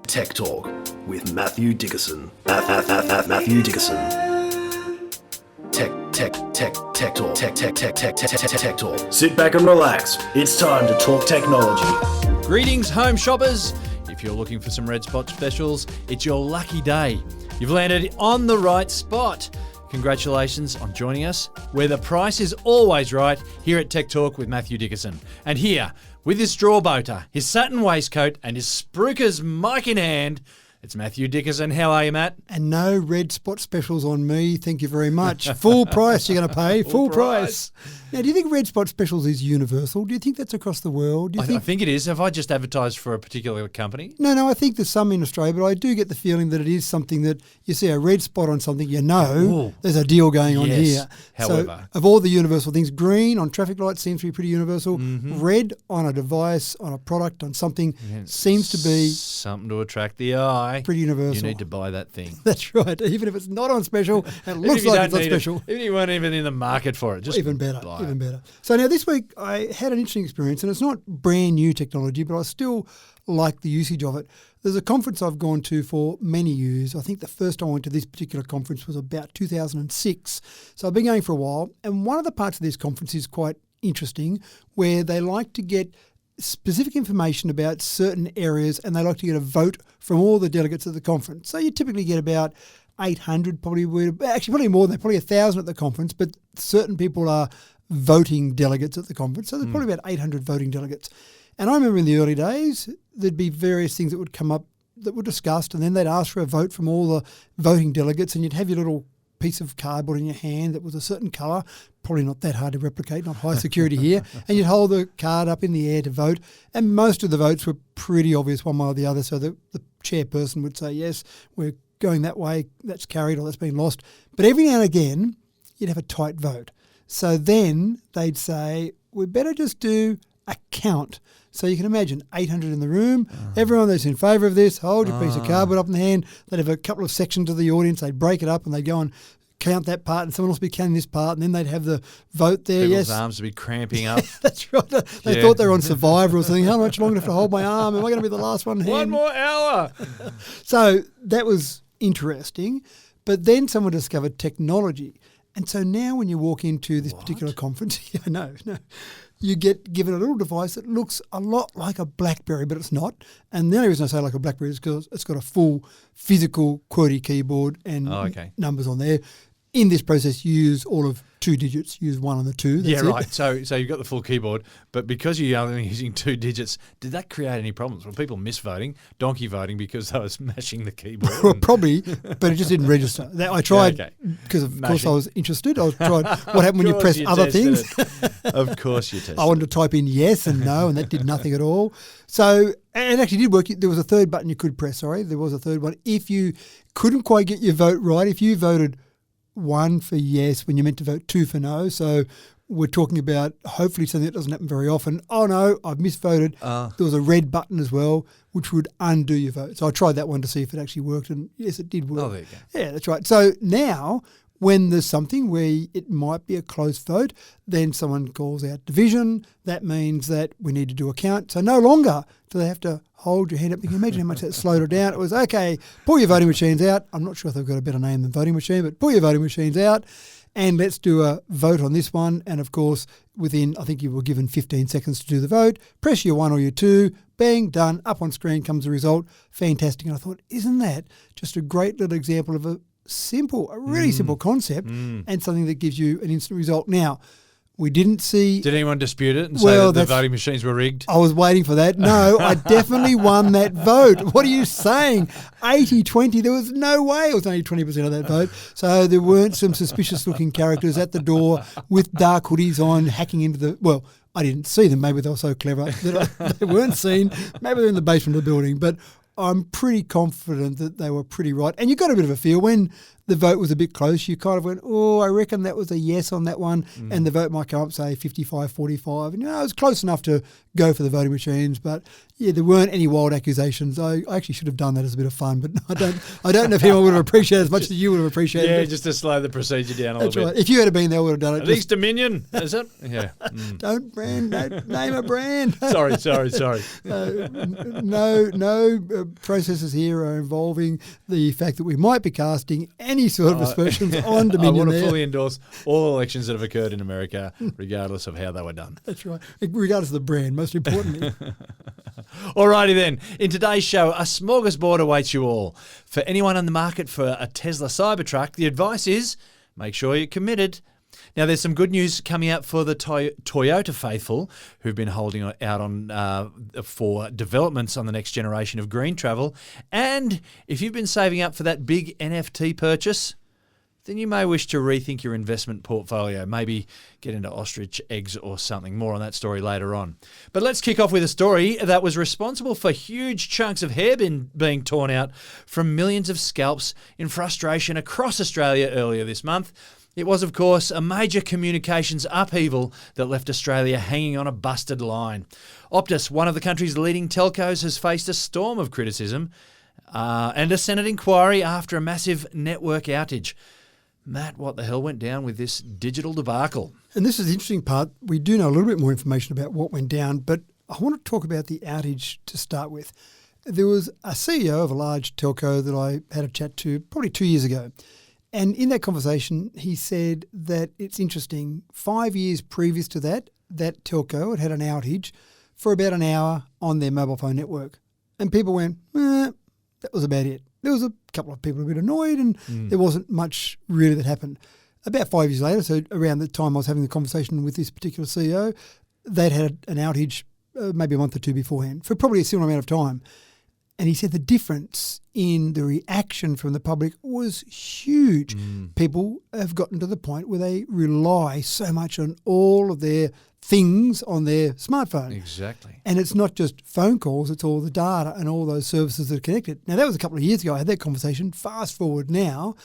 Tech Talk with Matthew Dickerson. Matthew Dickerson. Tech Talk. Sit back and relax. It's time to talk technology. Greetings, home shoppers. If you're looking for some red spot specials, it's your lucky day. You've landed on the right spot. Congratulations on joining us, where the price is always right, here at Tech Talk with Matthew Dickerson. And here, with his straw boater, his satin waistcoat, and his Spruikers mic in hand, it's Matthew Dickerson. How are you, Matt? And no red spot specials on me, thank you very much. Full price you're going to pay, full price. Now, do you think red spot specials is universal? Do you think that's across the world? Do you I think it is. Have I just advertised for a particular company? No, I think there's some in Australia, but I do get the feeling that it is something that you see a red spot on something, there's a deal going on here. However. So of all the universal things, green on traffic lights seems to be pretty universal. Mm-hmm. Red on a device, on a product, on something seems to be something to attract the eye. Pretty universal. You need to buy that thing. That's right. Even if it's not on special, it looks like it's not special. Even if you weren't even in the market for it, just even better. buy Even it. better. So now this week I had an interesting experience, and it's not brand new technology, but I still like the usage of it. There's a conference I've gone to for many years. I think the first time I went to this particular conference was about 2006. So I've been going for a while, and one of the parts of this conference is quite interesting, where they like to get specific information about certain areas, and they like to get a vote from all the delegates at the conference. So you typically get about 800, probably more than that, probably 1,000 at the conference, but certain people are voting delegates at the conference. So there's probably about 800 voting delegates. And I remember in the early days, there'd be various things that would come up that were discussed, and then they'd ask for a vote from all the voting delegates, and you'd have your little piece of cardboard in your hand that was a certain colour, probably not that hard to replicate, not high security here, and you'd hold the card up in the air to vote, and most of the votes were pretty obvious one way or the other, so the chairperson would say, yes, we're going that way, that's carried or that's been lost. But every now and again, you'd have a tight vote. So then they'd say, we better just do a count. So you can imagine 800 in the room, everyone that's in favour of this, hold your piece of cardboard up in the hand. They'd have a couple of sections of the audience, they'd break it up and they'd go and count that part, and someone else would be counting this part, and then they'd have the vote there. People's arms would be cramping up. That's right. They thought they were on Survivor or something. How much longer do I have to hold my arm? Am I going to be the last one? One more hour. So that was interesting. But then someone discovered technology. And so now when you walk into this particular conference, you get given a little device that looks a lot like a BlackBerry, but it's not. And the only reason I say like a BlackBerry is because it's got a full physical QWERTY keyboard and numbers on there. In this process, you use all of 2 digits, use 1 and the 2. That's it. Right. So you've got the full keyboard, but because you're only using 2 digits, did that create any problems? Were people misvoting, donkey voting because they were smashing the keyboard? Well, probably, but it just didn't register. I tried because, of course, I was interested. I tried what happened when you press other things. Of course you tested. I wanted to type in yes and no, and that did nothing at all. So it actually did work. There was a third button you could press, there was a third one. If you couldn't quite get your vote right, if you voted 1 for yes when you're meant to vote 2 for no. So we're talking about hopefully something that doesn't happen very often. Oh no, I've misvoted. There was a red button as well, which would undo your vote. So I tried that one to see if it actually worked, and yes, it did work. Oh, there you go. Yeah, that's right. So now when there's something where it might be a close vote, then someone calls out division. That means that we need to do a count. So no longer do they have to hold your hand up. You can imagine how much that slowed it down. It was, okay, pull your voting machines out. I'm not sure if they've got a better name than voting machine, but pull your voting machines out and let's do a vote on this one. And of course, within, I think you were given 15 seconds to do the vote. Press your 1 or your 2, bang, done. Up on screen comes the result. Fantastic. And I thought, isn't that just a great little example of a really simple concept and something that gives you an instant result. Now, we didn't see... Did anyone dispute it and say that the voting machines were rigged? I was waiting for that. No, I definitely won that vote. What are you saying? 80-20. There was no way it was only 20% of that vote. So there weren't some suspicious-looking characters at the door with dark hoodies on hacking into the... Well, I didn't see them. Maybe they were so clever that they weren't seen. Maybe they're in the basement of the building. But I'm pretty confident that they were pretty right. And you got a bit of a feel when the vote was a bit close, you kind of went, oh, I reckon that was a yes on that one, and the vote might come up, say, 55-45. And, it was close enough to go for the voting machines, but, yeah, there weren't any wild accusations. I actually should have done that as a bit of fun, but I don't know if anyone would have appreciated it as much as you would have appreciated it. Yeah, just to slow the procedure down a That's little right. bit. If you had been there, I would have done it. At least Dominion, is it? Yeah. Don't name a brand. Sorry. No processes here are involving the fact that we might be casting any sort of aspersions on Dominion. I want to there. fully endorse all elections that have occurred in America, regardless of how they were done. That's right. Regardless of the brand, most importantly. Alrighty then. In today's show, a smorgasbord awaits you all. For anyone on the market for a Tesla Cybertruck, the advice is make sure you're committed. Now, there's some good news coming out for the Toyota faithful who've been holding out on for developments on the next generation of green travel. And if you've been saving up for that big NFT purchase, then you may wish to rethink your investment portfolio, maybe get into ostrich eggs or something. More on that story later on. But let's kick off with a story that was responsible for huge chunks of hair being torn out from millions of scalps in frustration across Australia earlier this month. It was, of course, a major communications upheaval that left Australia hanging on a busted line. Optus, one of the country's leading telcos, has faced a storm of criticism and a Senate inquiry after a massive network outage. Matt, what the hell went down with this digital debacle? And this is the interesting part. We do know a little bit more information about what went down, but I want to talk about the outage to start with. There was a CEO of a large telco that I had a chat to probably 2 years ago. And in that conversation, he said that it's interesting. 5 years previous to that, that telco had an outage for about an hour on their mobile phone network. And people went, that was about it. There was a couple of people a bit annoyed and there wasn't much really that happened. About 5 years later, so around the time I was having the conversation with this particular CEO, they'd had an outage maybe a month or two beforehand for probably a similar amount of time. And he said the difference in the reaction from the public was huge. People have gotten to the point where they rely so much on all of their things on their smartphone. Exactly. And it's not just phone calls, it's all the data and all those services that are connected. Now, that was a couple of years ago. I had that conversation. Fast forward now,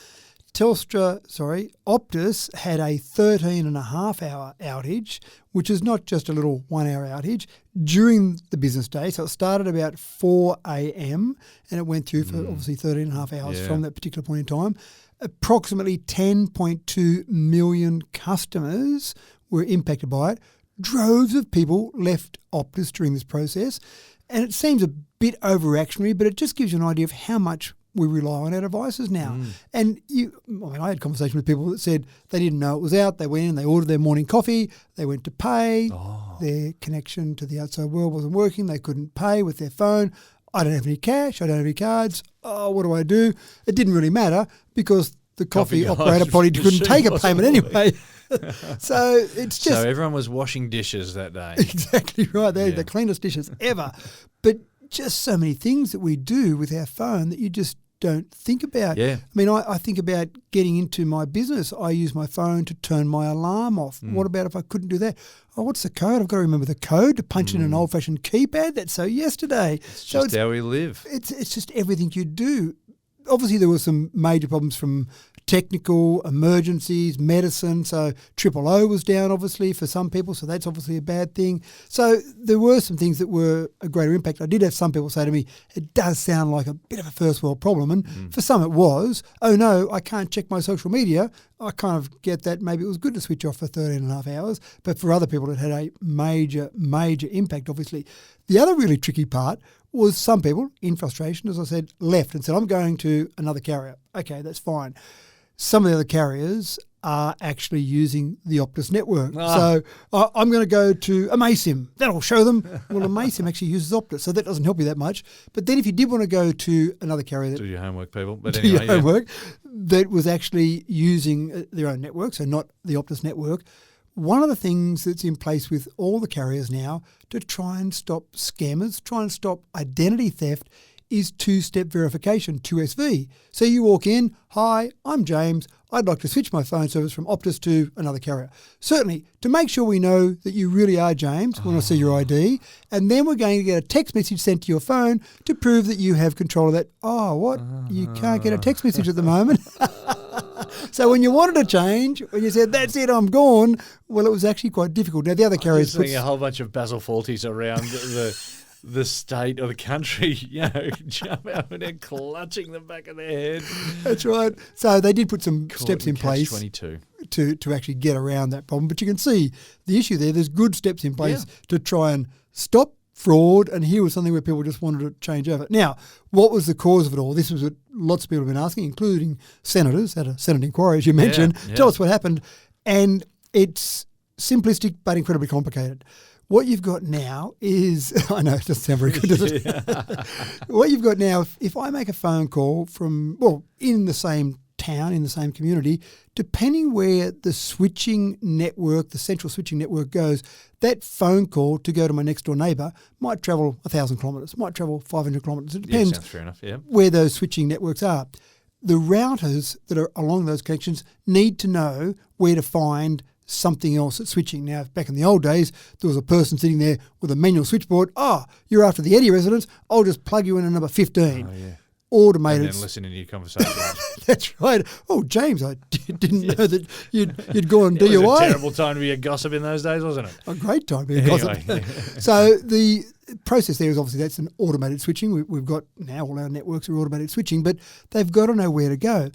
Optus had a 13.5-hour outage, which is not just a little 1 hour outage, during the business day. So it started about 4 a.m. and it went through for obviously 13.5 hours from that particular point in time. Approximately 10.2 million customers were impacted by it. Droves of people left Optus during this process. And it seems a bit overreactionary, but it just gives you an idea of how much we rely on our devices now. And I had conversations with people that said they didn't know it was out. They went in, they ordered their morning coffee, they went to pay. Their connection to the outside world wasn't working. They couldn't pay with their phone. I don't have any cash. I don't have any cards. Oh, what do I do? It didn't really matter because the coffee operator probably couldn't take a payment anyway. So it's just... So everyone was washing dishes that day. Exactly right. They're the cleanest dishes ever. But just so many things that we do with our phone that you just don't think about. Yeah. I mean, I think about getting into my business. I use my phone to turn my alarm off. What about if I couldn't do that? Oh, what's the code? I've got to remember the code to punch in an old-fashioned keypad. That's so yesterday. It's just how we live. It's just everything you do. Obviously, there were some major problems from technical emergencies, medicine. So O was down, obviously, for some people. So that's obviously a bad thing. So there were some things that were a greater impact. I did have some people say to me, it does sound like a bit of a first world problem. And for some it was, oh no, I can't check my social media. I kind of get that. Maybe it was good to switch off for 13.5 hours. But for other people, it had a major, major impact, obviously. The other really tricky part was some people, in frustration, as I said, left and said, I'm going to another carrier. Okay, that's fine. Some of the other carriers are actually using the Optus network. So I'm going to go to Amasim. That'll show them. Well, Amasim actually uses Optus, so that doesn't help you that much. But then if you did want to go to another carrier... Do your homework, people. But do anyway, your homework, that was actually using their own network, so not the Optus network. One of the things that's in place with all the carriers now to try and stop scammers, try and stop identity theft, is two-step verification, 2SV. So you walk in, hi, I'm James. I'd like to switch my phone service from Optus to another carrier. Certainly, to make sure we know that you really are James, we want to see your ID, and then we're going to get a text message sent to your phone to prove that you have control of that. Oh, what? You can't get a text message at the moment. So when you wanted to change, when you said, that's it, I'm gone, well, it was actually quite difficult. Now, the other carriers... Seeing a whole bunch of Basil Fortis around the state or the country, jump out and they're clutching the back of their head. That's right. So they did put some steps in place 22. to actually get around that problem. But you can see the issue there. There's good steps in place to try and stop fraud, and here was something where people just wanted to change over. Now, what was the cause of it all? This was what lots of people have been asking, including senators at a Senate inquiry, as you mentioned. Yeah. Tell us what happened. And it's simplistic but incredibly complicated. What you've got now is, I know it doesn't sound very good, does it? What you've got now, if I make a phone call from, in the same town, in the same community, depending where the switching network, the central switching network goes, that phone call to go to my next door neighbour might travel 1,000 kilometres, might travel 500 kilometres. It depends sounds fair enough, where those switching networks are. The routers that are along those connections need to know where to find something else that's switching. Now, back in the old days, there was a person sitting there with a manual switchboard. Oh, you're after the Eddie residence. I'll just plug you in at number 15. Oh, yeah. Automated. And then listening to your conversation. That's right. Oh, James, I didn't know that you'd gone DUI. It was a terrible time to be a gossip in those days, wasn't it? A great time to be a gossip. So the process there is obviously that's an automated switching. We've got now all our networks are automated switching, but they've got to know where to go.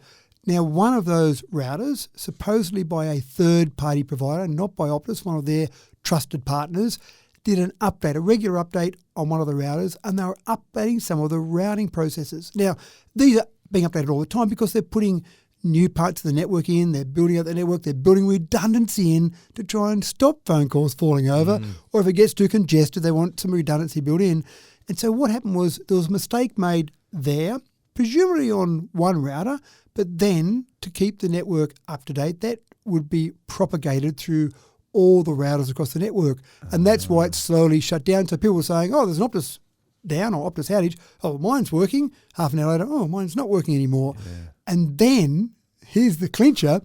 Now, one of those routers, supposedly by a third-party provider, not by Optus, one of their trusted partners, did an update, a regular update on one of the routers, and they were updating some of the routing processes. Now, these are being updated all the time because they're putting new parts of the network in, they're building out the network, they're building redundancy in to try and stop phone calls falling over, or if it gets too congested, they want some redundancy built in. And so what happened was there was a mistake made there, presumably on one router, but then to keep the network up to date, that would be propagated through all the routers across the network. And that's why it's slowly shut down. So people were saying, oh, there's an Optus down or Optus outage. Oh, mine's working. Half an hour later, oh, mine's not working anymore. Yeah. And then, here's the clincher,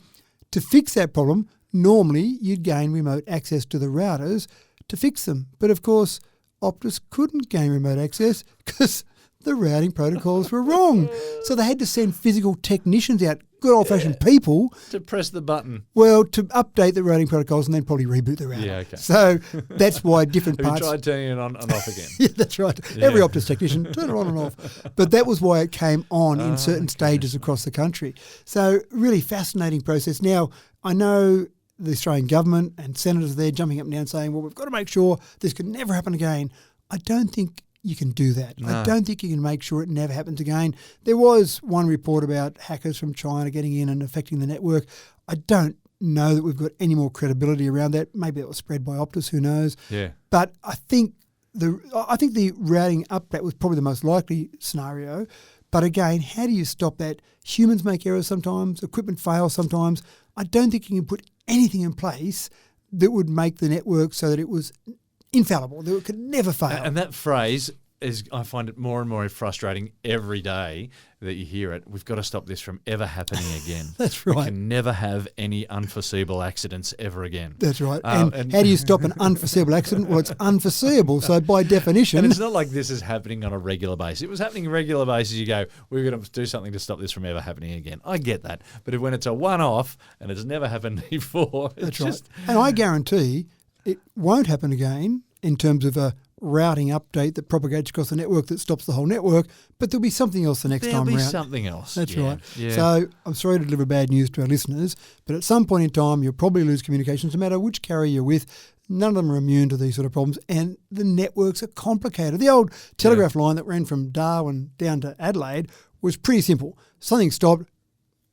to fix that problem, normally you'd gain remote access to the routers to fix them. But of course, Optus couldn't gain remote access because the routing protocols were wrong. So they had to send physical technicians out, good old-fashioned people. To press the button. Well, to update the routing protocols and then probably reboot the router. Yeah, okay. So that's why different Have parts... you tried turning it on and off again? Yeah, that's right. Yeah. Every Optus technician, turn it on and off. But that was why it came on in certain stages across the country. So really fascinating process. Now, I know the Australian government and senators there jumping up and down saying, well, we've got to make sure this can never happen again. I don't think you can do that. No. I don't think you can make sure it never happens again. There was one report about hackers from China getting in and affecting the network. I don't know that we've got any more credibility around that. Maybe it was spread by Optus, who knows? Yeah. But I think the routing update was probably the most likely scenario. But again, how do you stop that? Humans make errors sometimes, equipment fails sometimes. I don't think you can put anything in place that would make the network so that it was infallible, that it could never fail. And that phrase is, I find it more and more frustrating every day that you hear it. We've got to stop this from ever happening again. That's right. We can never have any unforeseeable accidents ever again. That's right. And how do you stop an unforeseeable accident? Well, it's unforeseeable. So by definition... And it's not like this is happening on a regular basis. If it was happening on a regular basis, you go, we're going to do something to stop this from ever happening again. I get that. But when it's a one-off and it's never happened before... That's right. And I guarantee it won't happen again in terms of a routing update that propagates across the network that stops the whole network, but there'll be something else the next time around. There'll be something else. That's right. Yeah. So I'm sorry to deliver bad news to our listeners, but at some point in time, you'll probably lose communications no matter which carrier you're with. None of them are immune to these sort of problems, and the networks are complicated. The old telegraph line that ran from Darwin down to Adelaide was pretty simple. Something stopped,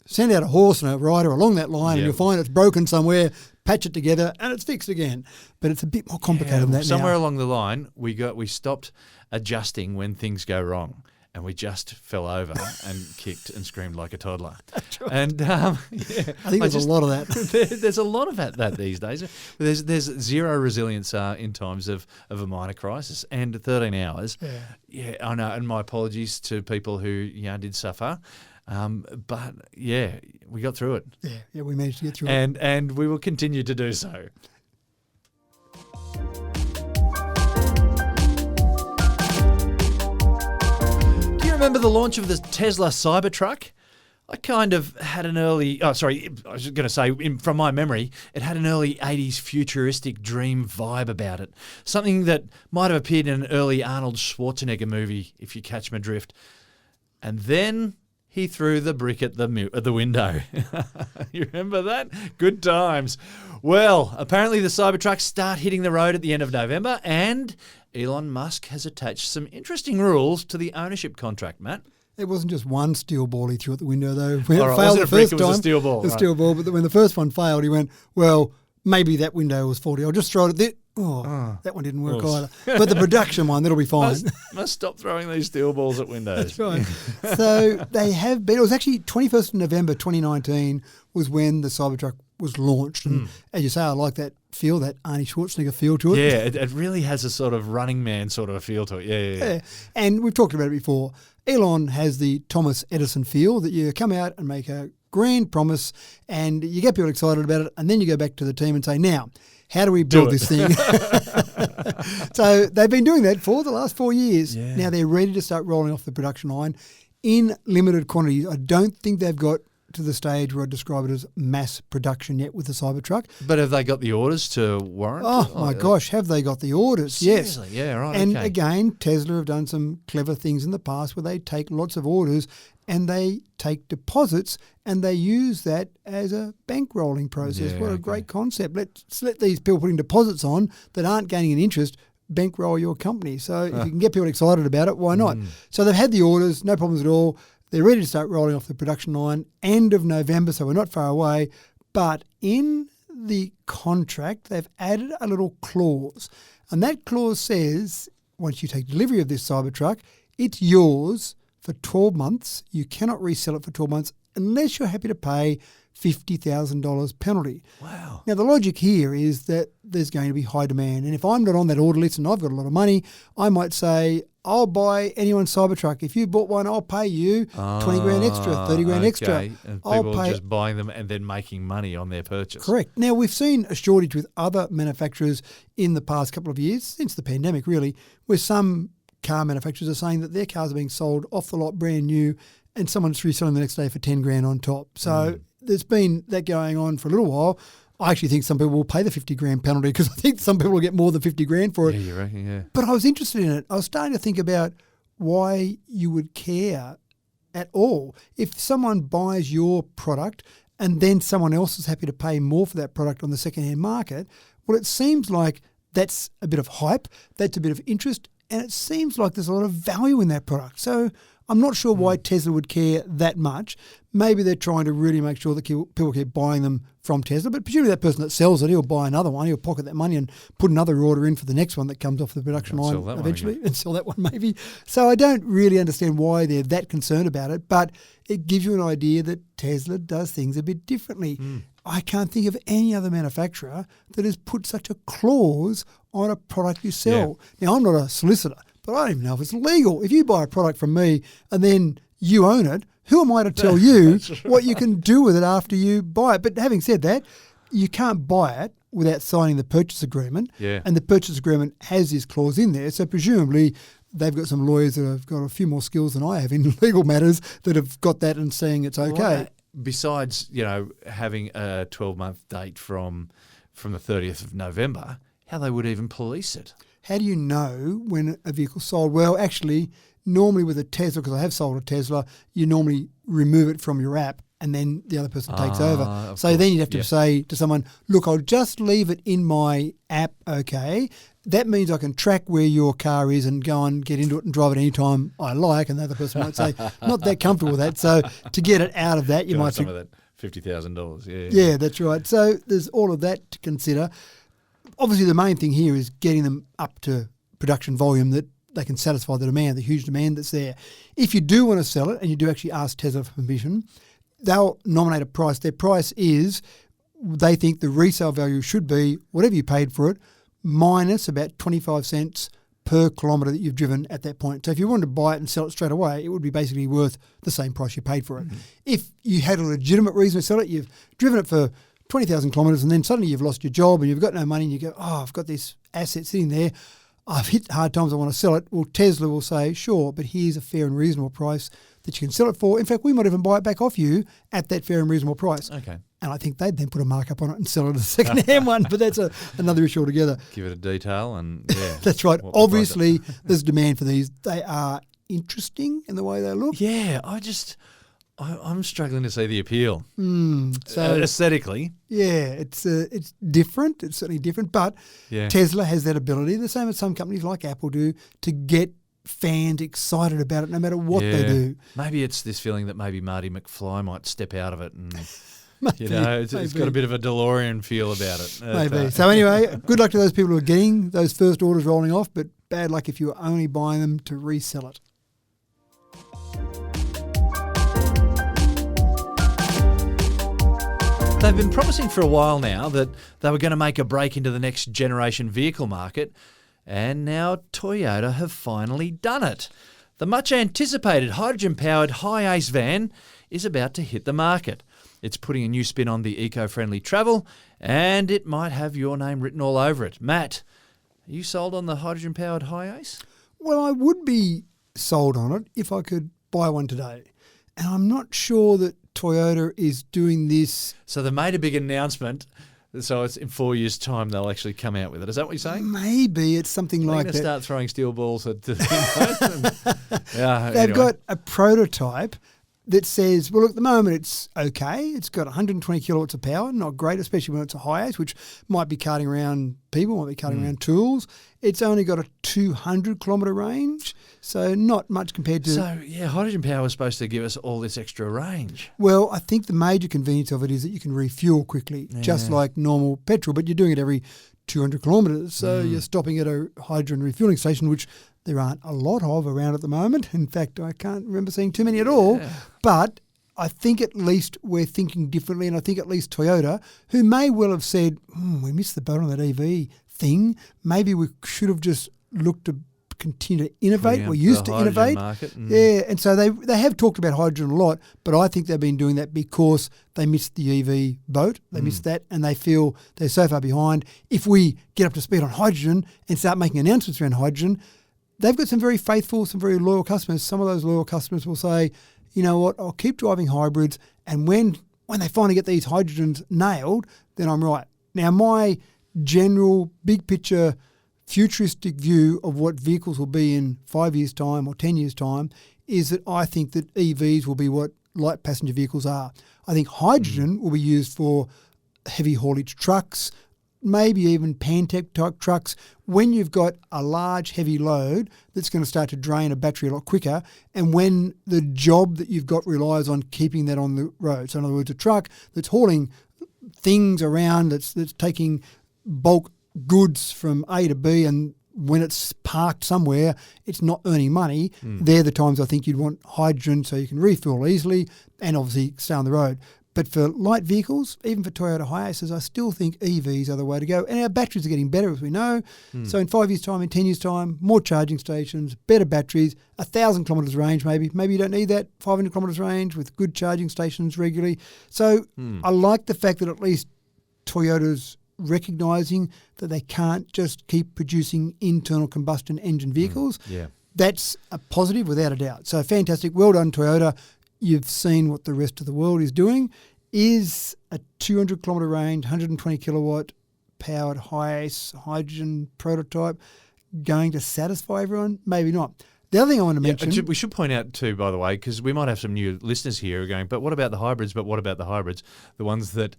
send out a horse and a rider along that line, and you'll find it's broken somewhere, patch it together, and it's fixed again. But it's a bit more complicated than that somewhere now. Along the line, we stopped adjusting when things go wrong, and we just fell over and kicked and screamed like a toddler. That's right. And I think there's a lot of that. There's a lot of that these days. There's zero resilience in times of a minor crisis, and 13 hours. Yeah, I know. And my apologies to people who did suffer. But we got through it. Yeah, we managed to get through it. And we will continue to do so. Do you remember the launch of the Tesla Cybertruck? I kind of had an early, I was going to say, from my memory, it had an early 80s futuristic dream vibe about it. Something that might have appeared in an early Arnold Schwarzenegger movie, if you catch my drift. And then he threw the brick at the window. You remember that? Good times. Well, apparently the Cybertrucks start hitting the road at the end of November, and Elon Musk has attached some interesting rules to the ownership contract, Matt. It wasn't just one steel ball he threw at the window, though. When it failed the first time, it was a steel ball. A steel ball, but when the first one failed, he went, well, maybe that window was faulty. I'll just throw it at this. That one didn't work either. But the production one, that'll be fine. Must stop throwing these steel balls at windows. That's right. So they have been, it was actually 21st of November 2019 was when the Cybertruck was launched. And as you say, I like that feel, that Arnie Schwarzenegger feel to it. Yeah, it really has a sort of Running Man sort of a feel to it. Yeah. And we've talked about it before. Elon has the Thomas Edison feel that you come out and make a grand promise and you get people excited about it, and then you go back to the team and say, now, how do we build this thing? So they've been doing that for the last 4 years. Yeah. Now they're ready to start rolling off the production line in limited quantities. I don't think they've got to the stage where I describe it as mass production yet with the Cybertruck. But have they got the orders to warrant? Oh, my gosh, have they got the orders? Seriously? Yes. Yeah, right. And okay. again, Tesla have done some clever things in the past where they take lots of orders and they take deposits and they use that as a bankrolling process. Yeah, what a okay. great concept. Let's let these people putting deposits on that aren't gaining an interest bankroll your company. So if you can get people excited about it, why not? So they've had the orders, no problems at all. They're ready to start rolling off the production line end of November, so we're not far away. But in the contract, they've added a little clause. And that clause says, once you take delivery of this Cybertruck, it's yours for 12 months. You cannot resell it for 12 months unless you're happy to pay $50,000 penalty. Wow. Now, the logic here is that there's going to be high demand. And if I'm not on that order list and I've got a lot of money, I might say, I'll buy anyone's Cybertruck. If you bought one, I'll pay you 20 grand extra, 30 grand extra. And people are just buying them and then making money on their purchase. Correct. Now, we've seen a shortage with other manufacturers in the past couple of years, since the pandemic really, where some car manufacturers are saying that their cars are being sold off the lot brand new and someone's reselling the next day for 10 grand on top. So there's been that going on for a little while. I actually think some people will pay the 50 grand penalty because I think some people will get more than 50 grand for it. Yeah, you reckon, yeah. But I was interested in it. I was starting to think about why you would care at all. If someone buys your product and then someone else is happy to pay more for that product on the second-hand market, well, it seems like that's a bit of hype, that's a bit of interest, and it seems like there's a lot of value in that product. So I'm not sure why Tesla would care that much. Maybe they're trying to really make sure that people keep buying them from Tesla, but presumably that person that sells it, he'll buy another one, he'll pocket that money and put another order in for the next one that comes off the production line eventually and sell that one maybe. So I don't really understand why they're that concerned about it, but it gives you an idea that Tesla does things a bit differently. I can't think of any other manufacturer that has put such a clause on a product you sell. Yeah. Now, I'm not a solicitor, but I don't even know if it's legal. If you buy a product from me and then you own it, who am I to tell you what you can do with it after you buy it? But having said that, you can't buy it without signing the purchase agreement. Yeah. And the purchase agreement has this clause in there. So presumably they've got some lawyers that have got a few more skills than I have in legal matters that have got that and saying it's okay. Well, besides, having a 12-month date from the 30th of November, how they would even police it. How do you know when a vehicle's sold? Well, actually, normally with a Tesla, because I have sold a Tesla, you normally remove it from your app and then the other person takes over. So then you'd have to say to someone, look, I'll just leave it in my app, okay? That means I can track where your car is and go and get into it and drive it anytime I like. And the other person might say, not that comfortable with that. So to get it out of that, you might some of that $50,000. Yeah. Yeah, that's right. So there's all of that to consider. Obviously, the main thing here is getting them up to production volume that they can satisfy the demand, the huge demand that's there. If you do want to sell it and you do actually ask Tesla for permission, they'll nominate a price. Their price is, they think the resale value should be whatever you paid for it, minus about 25 cents per kilometre that you've driven at that point. So if you wanted to buy it and sell it straight away, it would be basically worth the same price you paid for it. If you had a legitimate reason to sell it, you've driven it for 20,000 kilometres and then suddenly you've lost your job and you've got no money and you go, oh, I've got this asset sitting there, I've hit hard times, I want to sell it. Well, Tesla will say, sure, but here's a fair and reasonable price that you can sell it for. In fact, we might even buy it back off you at that fair and reasonable price. Okay. And I think they'd then put a markup on it and sell it as a second-hand one, but that's another issue altogether. Give it a detail and, yeah. That's right. Obviously, there's demand for these. They are interesting in the way they look. Yeah, I'm struggling to see the appeal. So aesthetically. Yeah, it's different. It's certainly different. But Tesla has that ability, the same as some companies like Apple do, to get fans excited about it no matter what they do. Maybe it's this feeling that maybe Marty McFly might step out of it and... Maybe, it's got a bit of a DeLorean feel about it. Maybe. So anyway, good luck to those people who are getting those first orders rolling off, but bad luck if you're only buying them to resell it. They've been promising for a while now that they were going to make a break into the next generation vehicle market, and now Toyota have finally done it. The much anticipated hydrogen-powered HiAce van is about to hit the market. It's putting a new spin on the eco-friendly travel, and it might have your name written all over it. Matt, are you sold on the hydrogen-powered HiAce? Well, I would be sold on it if I could buy one today. And I'm not sure that Toyota is doing this. So they made a big announcement, so it's in 4 years' time they'll actually come out with it. Is that what you're saying? Maybe it's something like that. They're going to start throwing steel balls at the They've got a prototype that says, well, at the moment it's okay. It's got 120 kilowatts of power, not great, especially when it's a HiAce, which might be carting around people, might be carting around tools. It's only got a 200-kilometre range, so not much compared to... So, hydrogen power is supposed to give us all this extra range. Well, I think the major convenience of it is that you can refuel quickly, just like normal petrol, but you're doing it every 200 kilometres, so you're stopping at a hydrogen refueling station, which there aren't a lot of around at the moment. In fact, I can't remember seeing too many at all. But I think at least we're thinking differently, and I think at least Toyota, who may well have said, we missed the boat on that EV thing, maybe we should have just looked to continue to innovate. We used to innovate. And so they have talked about hydrogen a lot, but I think they've been doing that because they missed the EV boat. They missed that, and they feel they're so far behind. If we get up to speed on hydrogen and start making announcements around hydrogen, they've got some very faithful, some very loyal customers. Some of those loyal customers will say, you know what, I'll keep driving hybrids, and when they finally get these hydrogens nailed, then I'm right. Now, my general big picture futuristic view of what vehicles will be in 5 years' time or 10 years' time is that I think that EVs will be what light passenger vehicles are. I think hydrogen will be used for heavy haulage trucks, maybe even Pantech type trucks, when you've got a large heavy load that's going to start to drain a battery a lot quicker, and when the job that you've got relies on keeping that on the road. So in other words, a truck that's hauling things around, that's taking bulk goods from A to B, and when it's parked somewhere, it's not earning money. They're the times I think you'd want hydrogen so you can refuel easily and obviously stay on the road. But for light vehicles, even for Toyota HiAces, I still think EVs are the way to go. And our batteries are getting better, as we know. So in 5 years' time, in 10 years' time, more charging stations, better batteries, 1,000 kilometres range maybe. Maybe you don't need that, 500 kilometres range with good charging stations regularly. So I like the fact that at least Toyota's recognising that they can't just keep producing internal combustion engine vehicles. That's a positive without a doubt. So fantastic. Well done, Toyota. You've seen what the rest of the world is doing. Is a 200 kilometre range, 120 kilowatt powered HiAce hydrogen prototype going to satisfy everyone? Maybe not. The other thing I want to mention... We should point out too, by the way, because we might have some new listeners here who are going, but what about the hybrids? But what about the hybrids? The ones that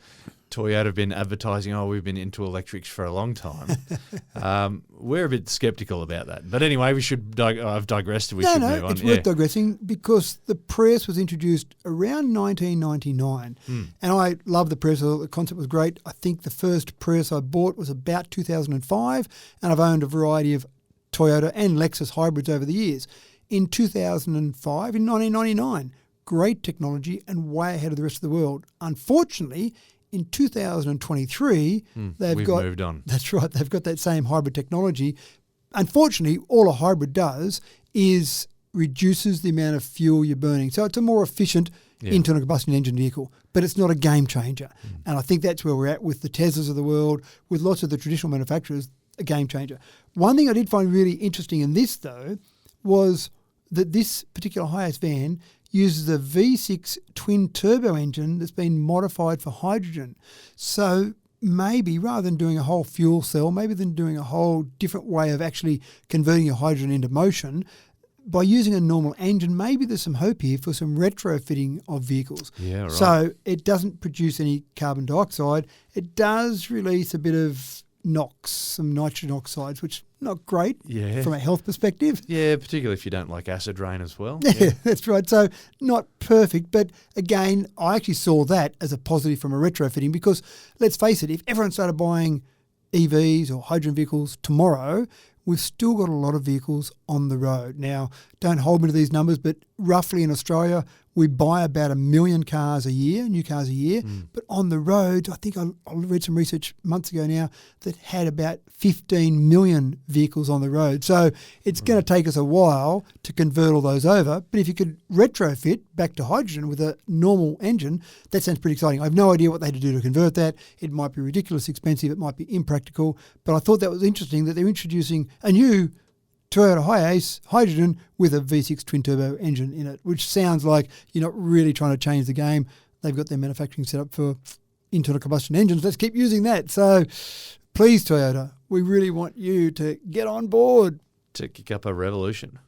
Toyota have been advertising, we've been into electrics for a long time. We're a bit sceptical about that. But anyway, we should... I've digressed. We should move on. It's worth digressing because the Prius was introduced around 1999. And I love the Prius. The concept was great. I think the first Prius I bought was about 2005, and I've owned a variety of Toyota and Lexus hybrids over the years. In 2005, in 1999, great technology and way ahead of the rest of the world. Unfortunately, in 2023, they've moved on. That's right. They've got that same hybrid technology. Unfortunately, all a hybrid does is reduces the amount of fuel you're burning. So it's a more efficient internal combustion engine vehicle, but it's not a game changer. And I think that's where we're at with the Teslas of the world, with lots of the traditional manufacturers. a game changer. One thing I did find really interesting in this, though, was that this particular HiAce van uses a V6 twin-turbo engine that's been modified for hydrogen. So maybe rather than doing a whole fuel cell, maybe than doing a whole different way of actually converting your hydrogen into motion, by using a normal engine, maybe there's some hope here for some retrofitting of vehicles. Yeah, right. So it doesn't produce any carbon dioxide. It does release a bit of NOx, some nitrogen oxides, which not great from a health perspective. Yeah, particularly if you don't like acid rain as well. Yeah, that's right. So not perfect, but again, I actually saw that as a positive from a retrofitting because let's face it, if everyone started buying EVs or hydrogen vehicles tomorrow, we've still got a lot of vehicles on the road. Now, don't hold me to these numbers, but roughly in Australia, we buy about 1 million cars a year, new cars a year. But on the roads, I think I read some research months ago now that had about 15 million vehicles on the road. So it's going to take us a while to convert all those over. But if you could retrofit back to hydrogen with a normal engine, that sounds pretty exciting. I have no idea what they had to do to convert that. It might be ridiculously expensive. It might be impractical. But I thought that was interesting that they're introducing a new Toyota HiAce hydrogen with a V6 twin-turbo engine in it, which sounds like you're not really trying to change the game. They've got their manufacturing set up for internal combustion engines. Let's keep using that. So please, Toyota, we really want you to get on board. To kick up a revolution.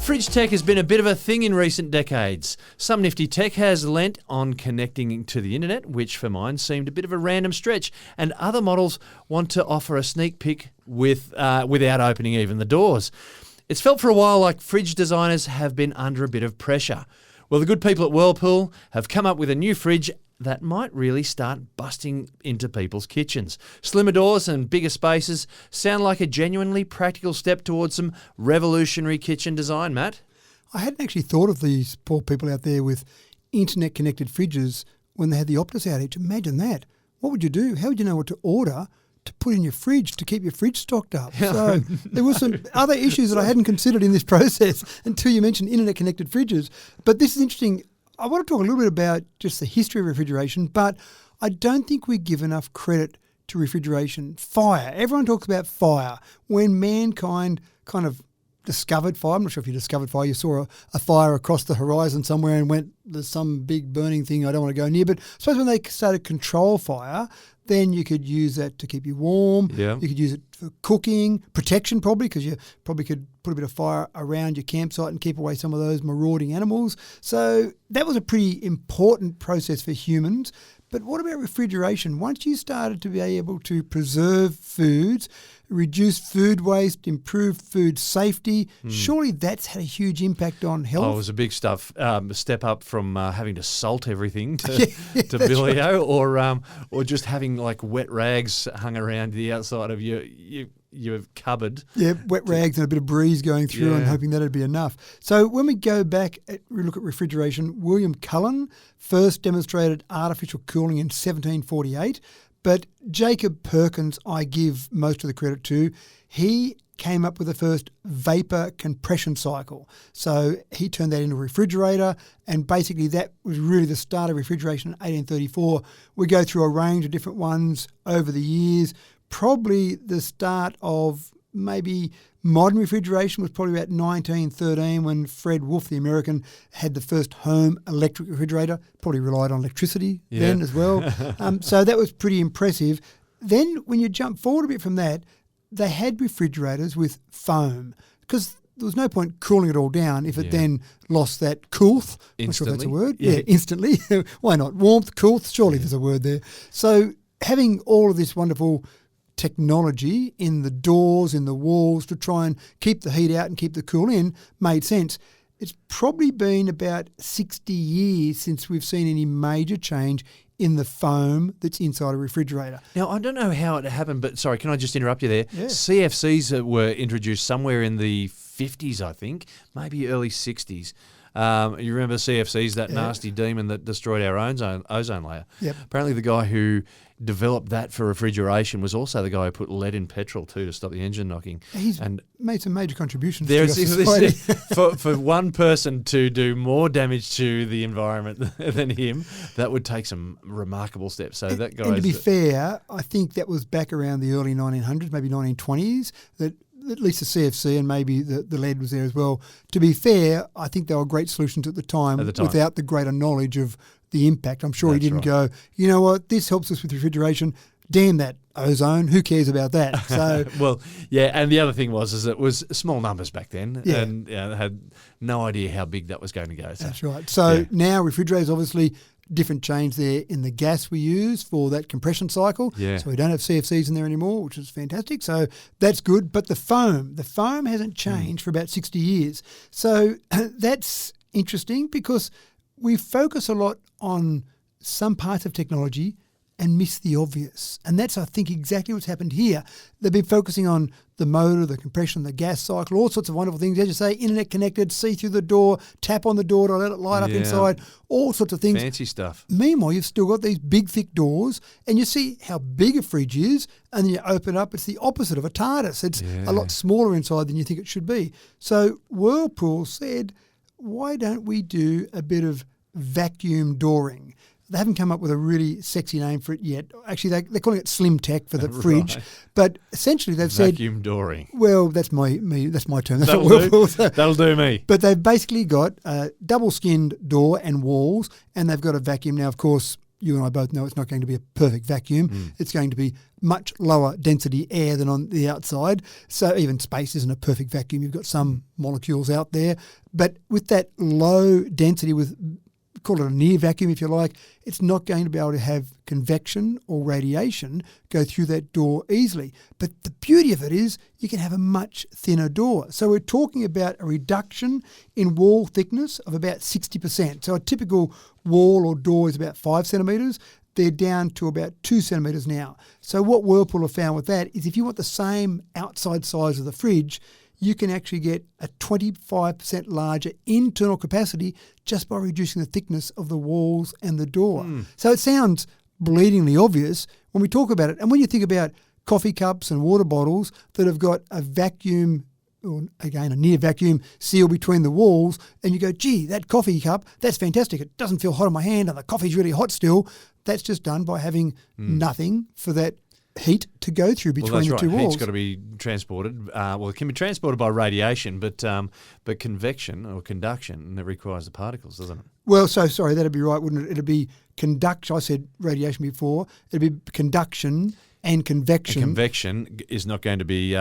Fridge tech has been a bit of a thing in recent decades. Some nifty tech has lent on connecting to the internet, which for mine seemed a bit of a random stretch, and other models want to offer a sneak peek without opening even the doors. It's felt for a while like fridge designers have been under a bit of pressure. Well, the good people at Whirlpool have come up with a new fridge that might really start busting into people's kitchens. Slimmer doors and bigger spaces sound like a genuinely practical step towards some revolutionary kitchen design, Matt. I hadn't actually thought of these poor people out there with internet-connected fridges when they had the Optus outage. Imagine that. What would you do? How would you know what to order to put in your fridge to keep your fridge stocked up? So there were some other issues that I hadn't considered in this process until you mentioned internet-connected fridges. But this is interesting. I want to talk a little bit about just the history of refrigeration, but I don't think we give enough credit to refrigeration. Fire. Everyone talks about fire. When mankind kind of discovered fire, I'm not sure if you discovered fire, you saw a fire across the horizon somewhere and went, there's some big burning thing I don't want to go near. But I suppose when they started to control fire, then you could use that to keep you warm. Yeah. You could use it for cooking, protection probably, because you probably could put a bit of fire around your campsite and keep away some of those marauding animals. So that was a pretty important process for humans. But what about refrigeration? Once you started to be able to preserve foods, reduce food waste, improve food safety, surely that's had a huge impact on health. Oh, it was a big step up from having to salt everything to Vilio, right. or just having like wet rags hung around the outside of your cupboard. Yeah, wet rags and a bit of breeze going through and hoping that'd be enough. So when we go back, we look at refrigeration, William Cullen first demonstrated artificial cooling in 1748, but Jacob Perkins, I give most of the credit to. He came up with the first vapor compression cycle. So he turned that into a refrigerator, and basically that was really the start of refrigeration in 1834. We go through a range of different ones over the years. Probably the start of maybe modern refrigeration was probably about 1913 when Fred Wolf, the American, had the first home electric refrigerator. Probably relied on electricity then as well. So that was pretty impressive. Then when you jump forward a bit from that, they had refrigerators with foam because there was no point cooling it all down if it then lost that coolth. I'm not sure if that's a word. Yeah, instantly. Why not? Warmth, coolth, surely there's a word there. So having all of this wonderful technology in the doors, in the walls to try and keep the heat out and keep the cool in made sense. It's probably been about 60 years since we've seen any major change in the foam that's inside a refrigerator. Now, I don't know how it happened, but sorry, can I just interrupt you there? Yeah. CFCs were introduced somewhere in the 50s, I think, maybe early 60s. You remember CFCs, that nasty demon that destroyed our ozone layer? Yep. Apparently the guy who developed that for refrigeration was also the guy who put lead in petrol too to stop the engine knocking. He's and made some major contributions to there's society. for one person to do more damage to the environment than him, that would take some remarkable steps. So that guy. And to be fair, I think that was back around the early 1900s, maybe 1920s, that at least the CFC and maybe the lead was there as well. To be fair, I think they were great solutions at the time without the greater knowledge of the impact. I'm sure he didn't go, you know what, this helps us with refrigeration. Damn that ozone. Who cares about that? So well, yeah, and the other thing was it was small numbers back then, and they had no idea how big that was going to go. So, that's right. So now refrigerators, obviously, different change there in the gas we use for that compression cycle. Yeah. So we don't have CFCs in there anymore, which is fantastic. So that's good. But the foam hasn't changed for about 60 years. So that's interesting because we focus a lot on some parts of technology and miss the obvious. And that's, I think, exactly what's happened here. They've been focusing on the motor, the compression, the gas cycle, all sorts of wonderful things. As you say, internet connected, see through the door, tap on the door to let it light up inside, all sorts of things. Fancy stuff. Meanwhile, you've still got these big, thick doors, and you see how big a fridge is, and then you open up, it's the opposite of a TARDIS. It's a lot smaller inside than you think it should be. So Whirlpool said, why don't we do a bit of vacuum dooring? They haven't come up with a really sexy name for it yet. Actually, they're calling it SlimTech for the fridge. But essentially they've said... Vacuum dooring. Well, that's my term. That's That'll what Whirlpool say. That'll do me. But they've basically got a double-skinned door and walls, and they've got a vacuum. Now, of course, you and I both know it's not going to be a perfect vacuum. It's going to be much lower density air than on the outside. So even space isn't a perfect vacuum. You've got some molecules out there. But with that low density, with call it a near vacuum if you like, it's not going to be able to have convection or radiation go through that door easily. But the beauty of it is you can have a much thinner door. So we're talking about a reduction in wall thickness of about 60%. So a typical wall or door is about 5 centimetres. They're down to about 2 centimetres now. So what Whirlpool have found with that is if you want the same outside size of the fridge, you can actually get a 25% larger internal capacity just by reducing the thickness of the walls and the door. So it sounds bleedingly obvious when we talk about it. And when you think about coffee cups and water bottles that have got a vacuum, or again, a near vacuum seal between the walls, and you go, gee, that coffee cup, that's fantastic. It doesn't feel hot on my hand and the coffee's really hot still. That's just done by having nothing for that heat to go through between the two walls. Heat's got to be transported. It can be transported by radiation, but convection or conduction, that requires the particles, doesn't it? Well, so sorry, that'd be right, wouldn't it? It'd be conduction. I said radiation before. It'd be conduction and convection. And convection is not going to be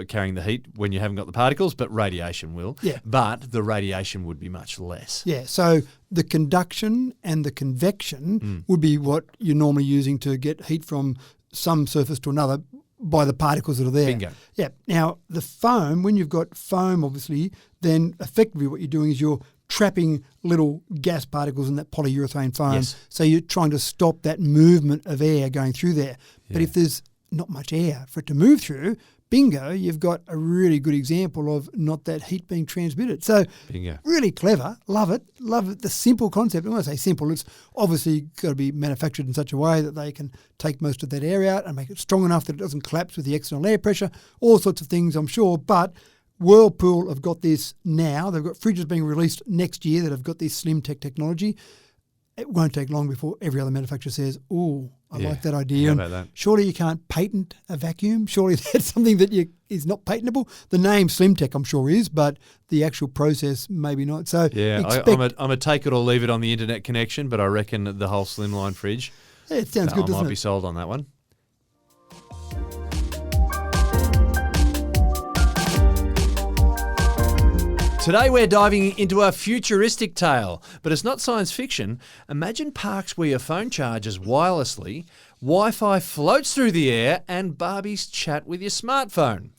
carrying the heat when you haven't got the particles, but radiation will. Yeah. But the radiation would be much less. Yeah, so the conduction and the convection would be what you're normally using to get heat from some surface to another by the particles that are there. Bingo. Yeah. Now, the foam, when you've got foam, obviously, then effectively what you're doing is you're trapping little gas particles in that polyurethane foam. Yes. So you're trying to stop that movement of air going through there. But if there's not much air for it to move through, bingo, you've got a really good example of not that heat being transmitted. So bingo. Really clever. Love it. Love it. The simple concept. And when I say simple, it's obviously got to be manufactured in such a way that they can take most of that air out and make it strong enough that it doesn't collapse with the external air pressure, all sorts of things, I'm sure. But Whirlpool have got this now. They've got fridges being released next year that have got this SlimTech technology. It won't take long before every other manufacturer says, oh, I like that idea. How about that? Surely you can't patent a vacuum. Surely that's something that is not patentable. The name SlimTech, I'm sure, is, but the actual process maybe not. So I'm a take it or leave it on the internet connection, but I reckon the whole slimline fridge. It sounds good, doesn't it? I might be sold on that one. Today we're diving into a futuristic tale, but it's not science fiction. Imagine parks where your phone charges wirelessly, Wi-Fi floats through the air, and Barbies chat with your smartphone.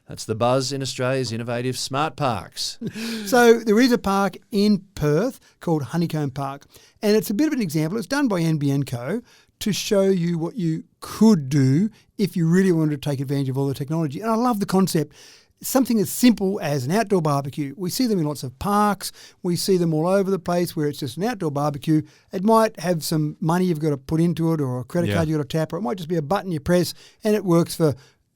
That's the buzz in Australia's innovative smart parks. So there is a park in Perth called Honeycomb Park, and it's a bit of an example. It's done by NBN Co. to show you what you could do if you really wanted to take advantage of all the technology. And I love the concept. something as simple as an outdoor barbecue. We see them in lots of parks. We see them all over the place where it's just an outdoor barbecue. It might have some money you've got to put into it or a credit card you've got to tap, or it might just be a button you press and it works for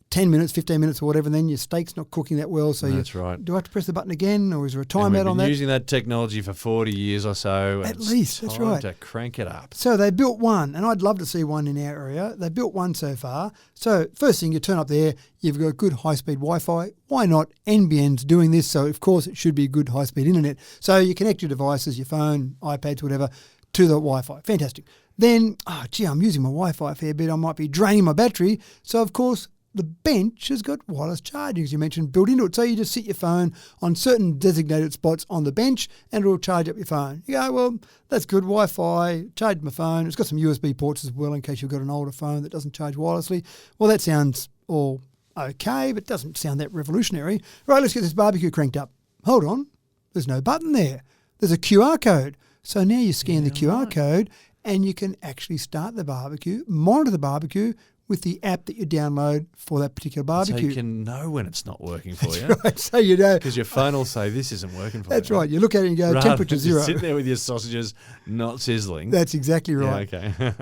10 minutes, 15 minutes or whatever, and then your steak's not cooking that well. So That's right. Do I have to press the button again, or is there a And timeout we've on been that? using that technology for 40 years or so. At least, that's right. To crank it up. So they built one, and I'd love to see one in our area. They built one so far. So first thing, you turn up there, you've got good high-speed Wi-Fi. Why not? NBN's doing this, so of course it should be good high-speed internet. So you connect your devices, your phone, iPads, whatever, to the Wi-Fi. Fantastic. Then, I'm using my Wi-Fi a fair bit. I might be draining my battery. So of course, the bench has got wireless charging, as you mentioned, built into it. So you just sit your phone on certain designated spots on the bench and it will charge up your phone. You go, well, that's good. Wi-Fi, charge my phone. It's got some USB ports as well in case you've got an older phone that doesn't charge wirelessly. Well, that sounds all okay, but doesn't sound that revolutionary. Right, let's get this barbecue cranked up. Hold on. There's no button there. There's a QR code. So now you scan the QR code and you can actually start the barbecue, monitor the barbecue, with the app that you download for that particular barbecue. So you can know when it's not working for you. Right, so you know. Because your phone will say, this isn't working for you. That's right. You look at it and you go, temperature than zero. just sit there with your sausages not sizzling. That's exactly right. Yeah, okay.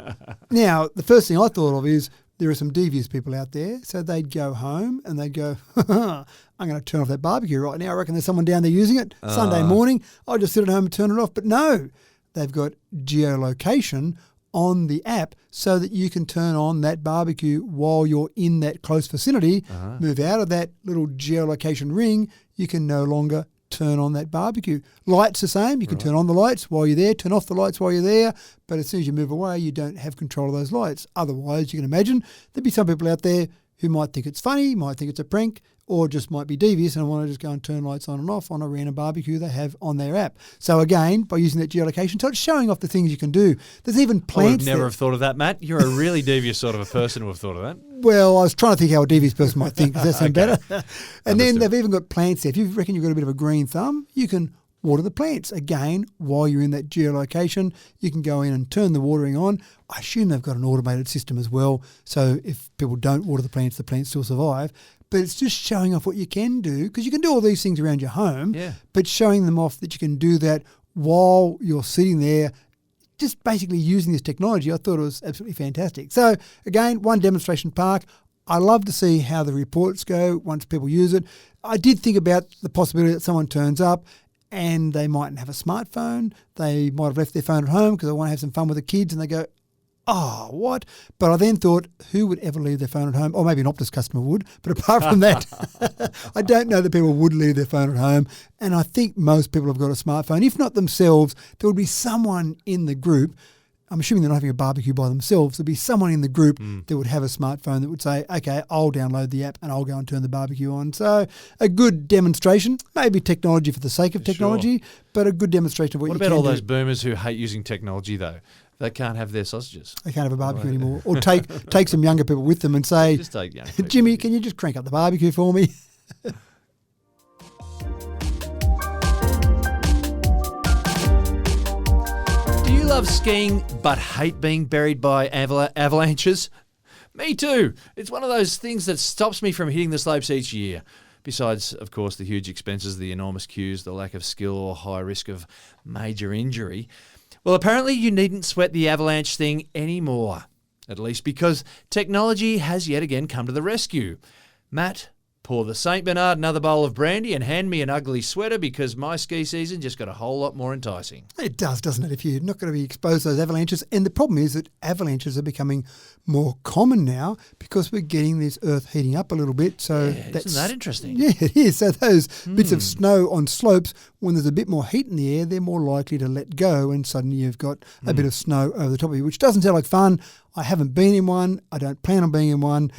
Now, the first thing I thought of is there are some devious people out there. So they'd go home and they'd go, I'm going to turn off that barbecue right now. I reckon there's someone down there using it. Sunday morning, I'll just sit at home and turn it off. But no, they've got geolocation on the app so that you can turn on that barbecue while you're in that close vicinity, move out of that little geolocation ring, you can no longer turn on that barbecue. Lights the same, you can turn on the lights while you're there, turn off the lights while you're there, but as soon as you move away, you don't have control of those lights. Otherwise, you can imagine there'd be some people out there who might think it's funny, might think it's a prank, or just might be devious and want to just go and turn lights on and off on a random barbecue they have on their app. So again, by using that geolocation, so it's showing off the things you can do. There's even plants. I would never have thought of that, Matt. You're a really devious sort of a person to have thought of that. Well, I was trying to think how a devious person might think. Does that sound better? And then they've even got plants there. If you reckon you've got a bit of a green thumb, you can water the plants. Again, while you're in that geolocation, you can go in and turn the watering on. I assume they've got an automated system as well. So if people don't water the plants still survive. But it's just showing off what you can do, because you can do all these things around your home, but showing them off that you can do that while you're sitting there, just basically using this technology. I thought it was absolutely fantastic. So again, one demonstration park. I love to see how the reports go once people use it. I did think about the possibility that someone turns up and they mightn't have a smartphone. They might have left their phone at home because they want to have some fun with the kids, and they go, oh, what? But I then thought, who would ever leave their phone at home? Or maybe an Optus customer would. But apart from that, I don't know that people would leave their phone at home. And I think most people have got a smartphone. If not themselves, there would be someone in the group. I'm assuming they're not having a barbecue by themselves. There'd be someone in the group that would have a smartphone that would say, okay, I'll download the app and I'll go and turn the barbecue on. So a good demonstration, maybe technology for the sake of technology, but a good demonstration of what you can do. What about all those boomers who hate using technology, though? They can't have their sausages. They can't have a barbecue anymore. Or take some younger people with them and say, Just take young people. Jimmy, can you just crank up the barbecue for me? Do you love skiing but hate being buried by avalanches? Me too. It's one of those things that stops me from hitting the slopes each year. Besides, of course, the huge expenses, the enormous queues, the lack of skill or high risk of major injury. Well, apparently you needn't sweat the avalanche thing anymore, at least because technology has yet again come to the rescue. Matt, pour the St. Bernard another bowl of brandy and hand me an ugly sweater because my ski season just got a whole lot more enticing. It does, doesn't it, if you're not going to be exposed to those avalanches. And the problem is that avalanches are becoming more common now because we're getting this earth heating up a little bit. So isn't that interesting? Yeah, it is. So those bits of snow on slopes, when there's a bit more heat in the air, they're more likely to let go, and suddenly you've got a bit of snow over the top of you, which doesn't sound like fun. I haven't been in one. I don't plan on being in one.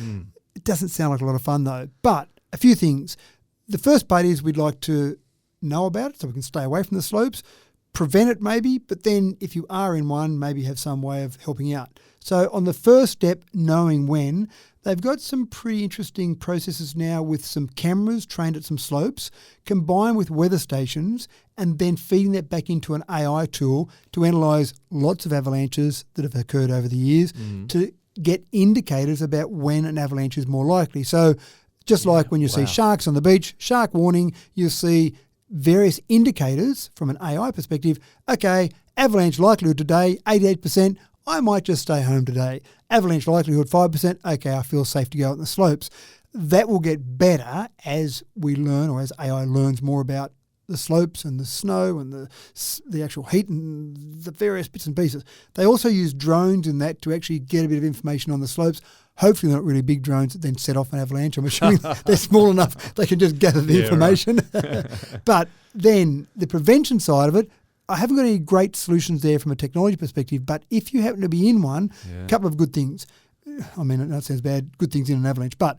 It doesn't sound like a lot of fun, though. But a few things. The first part is we'd like to know about it so we can stay away from the slopes, prevent it maybe, but then if you are in one, maybe have some way of helping out. So on the first step, knowing when, they've got some pretty interesting processes now with some cameras trained at some slopes, combined with weather stations, and then feeding that back into an AI tool to analyse lots of avalanches that have occurred over the years to get indicators about when an avalanche is more likely. So Just like when you see sharks on the beach, shark warning, you'll see various indicators from an AI perspective. Okay, avalanche likelihood today, 88%. I might just stay home today. Avalanche likelihood 5%. Okay, I feel safe to go on the slopes. That will get better as we learn, or as AI learns more about the slopes and the snow and the actual heat and the various bits and pieces. They also use drones in that to actually get a bit of information on the slopes. Hopefully they're not really big drones that then set off an avalanche. I'm assuming they're small enough they can just gather the information. Right. But then the prevention side of it, I haven't got any great solutions there from a technology perspective, but if you happen to be in one, a couple of good things. I mean, that sounds bad, good things in an avalanche, but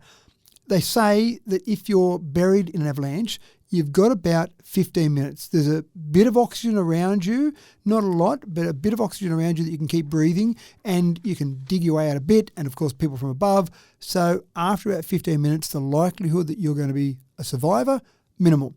they say that if you're buried in an avalanche, you've got about 15 minutes. There's a bit of oxygen around you, not a lot, but a bit of oxygen around you that you can keep breathing, and you can dig your way out a bit, and of course people from above. So after about 15 minutes, the likelihood that you're going to be a survivor, minimal.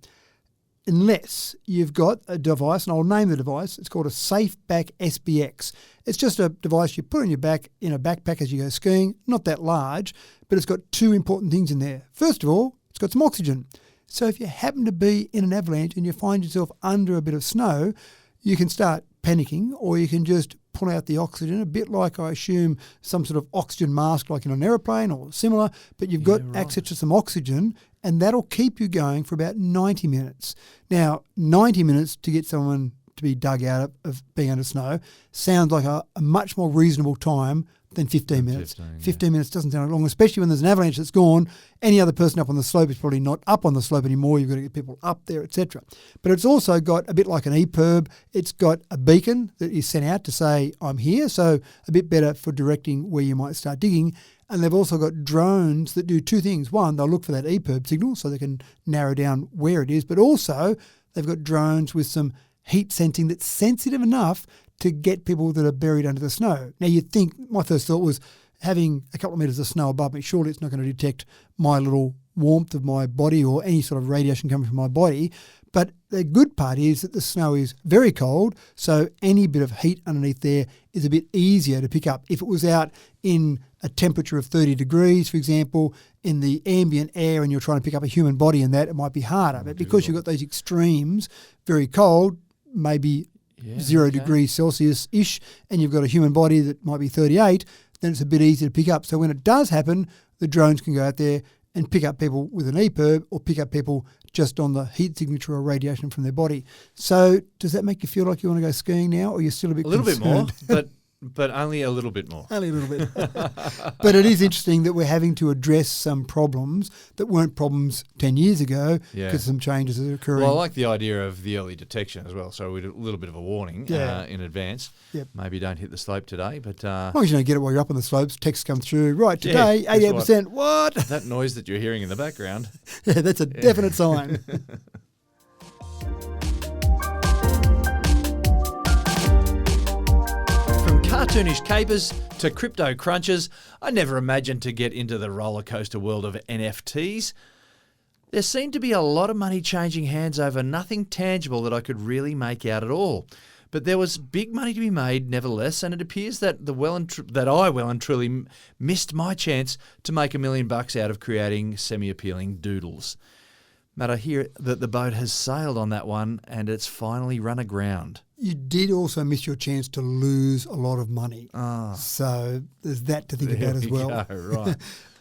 Unless you've got a device, and I'll name the device, it's called a SafeBack SBX. It's just a device you put on your back in a backpack as you go skiing, not that large, but it's got two important things in there. First of all, it's got some oxygen. So if you happen to be in an avalanche and you find yourself under a bit of snow, you can start panicking, or you can just pull out the oxygen, a bit like, I assume, some sort of oxygen mask like in an aeroplane or similar, but you've got access to some oxygen, and that'll keep you going for about 90 minutes. Now, 90 minutes to get someone to be dug out of being under snow sounds like a much more reasonable time than 15 minutes. 15 minutes doesn't sound long, especially when there's an avalanche that's gone. Any other person up on the slope is probably not up on the slope anymore. You've got to get people up there, etc. But it's also got a bit like an EPIRB. It's got a beacon that is sent out to say, I'm here, so a bit better for directing where you might start digging. And they've also got drones that do two things. One, they'll look for that EPIRB signal so they can narrow down where it is, but also they've got drones with some heat sensing that's sensitive enough to get people that are buried under the snow. Now, you'd think, my first thought was, having a couple of metres of snow above me, surely it's not going to detect my little warmth of my body or any sort of radiation coming from my body. But the good part is that the snow is very cold, so any bit of heat underneath there is a bit easier to pick up. If it was out in a temperature of 30 degrees, for example, in the ambient air, and you're trying to pick up a human body in that, it might be harder. But because you've got those extremes, very cold, maybe 0 degrees Celsius-ish, and you've got a human body that might be 38, then it's a bit easier to pick up. So when it does happen, the drones can go out there and pick up people with an EPIRB, or pick up people just on the heat signature or radiation from their body. So does that make you feel like you want to go skiing now, or you're still a bit concerned? A little bit more, but only a little bit more. Only a little bit. But it is interesting that we're having to address some problems that weren't problems 10 years ago because some changes are occurring. Well, I like the idea of the early detection as well, so we do a little bit of a warning in advance. Yep. Maybe don't hit the slope today, but... as long as you don't get it while you're up on the slopes, text comes through. Right, today, 88%. What? That noise that you're hearing in the background. That's a definite sign. Cartoonish capers to crypto crunches, I never imagined to get into the roller coaster world of NFTs. There seemed to be a lot of money changing hands over nothing tangible that I could really make out at all. But there was big money to be made nevertheless, and it appears that I well and truly missed my chance to make $1 million out of creating semi-appealing doodles. Matt, I hear that the boat has sailed on that one and it's finally run aground. You did also miss your chance to lose a lot of money. So there's that to think about as well. Go, right.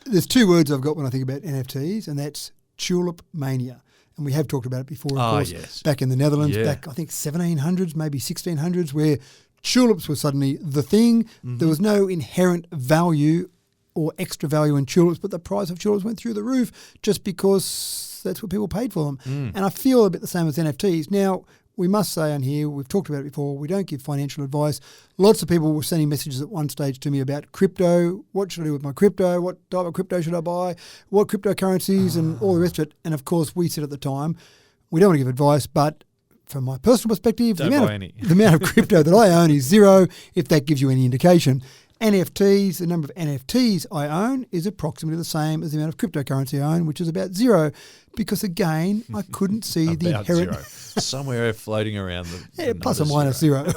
There's two words I've got when I think about NFTs, and that's tulip mania. And we have talked about it before, of course, back in the Netherlands, back, I think, 1700s, maybe 1600s, where tulips were suddenly the thing. Mm-hmm. There was no inherent value or extra value in tulips, but the price of tulips went through the roof just because that's what people paid for them. And I feel a bit the same as NFTs. Now, we must say on here, we've talked about it before, we don't give financial advice. Lots of people were sending messages at one stage to me about crypto. What should I do with my crypto? What type of crypto should I buy? What cryptocurrencies and all the rest of it. And of course, we said at the time, we don't want to give advice, but from my personal perspective, the amount of crypto that I own is zero, if that gives you any indication. NFTs, the number of NFTs I own is approximately the same as the amount of cryptocurrency I own, which is about zero. Because again, I couldn't see the inherent... zero. Somewhere floating around the plus or minus zero.